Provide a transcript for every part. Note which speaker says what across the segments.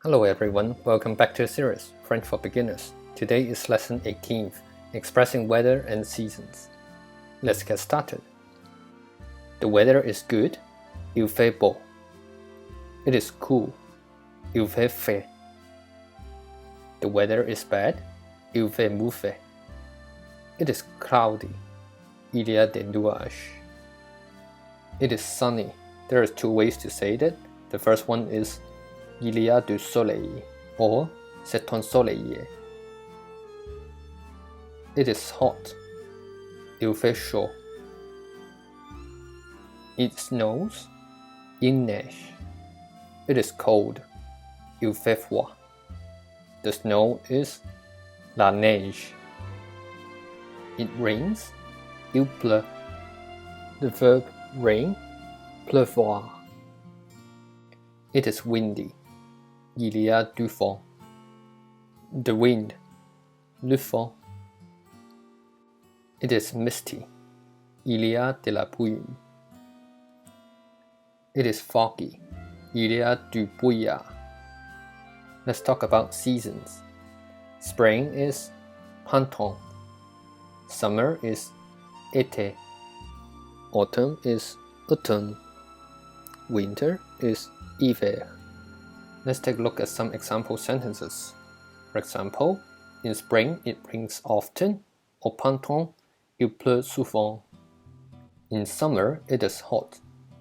Speaker 1: Hello everyone, welcome back to the series, French for Beginners. Today is lesson 18, expressing weather and seasons. Let's get started. The weather is good, il fait beau. It is cool, il fait frais. The weather is bad, il fait mauvais. It is cloudy, il y a des nuages. It is sunny. There are two ways to say that. The first one is il y a du soleil, or c'est ensoleillé. It is hot, il fait chaud. It snows, il neige. It is cold, il fait froid. The snow is la neige. It rains, il pleut. The verb rain, pleuvoir. It is windy. Il y a du vent. The wind, le vent. It is misty. Il y a de la brume. It is foggy. Il y a du brouillard. Let's talk about seasons. Spring is printemps. Summer is été. Autumn is automne. Winter is hiver. Let's take a look at some example sentences. For example, in spring it rains often. Au printemps, il pleut souvent. In summer it is hot.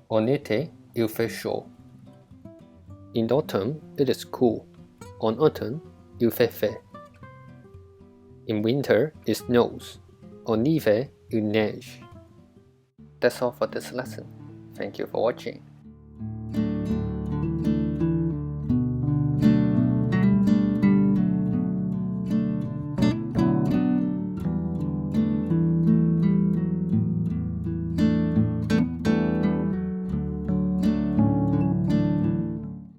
Speaker 1: En été, il fait chaud. In autumn it is cool. En automne, il fait frais. In winter it snows. En hiver, il neige. That's all for this lesson. Thank you for watching.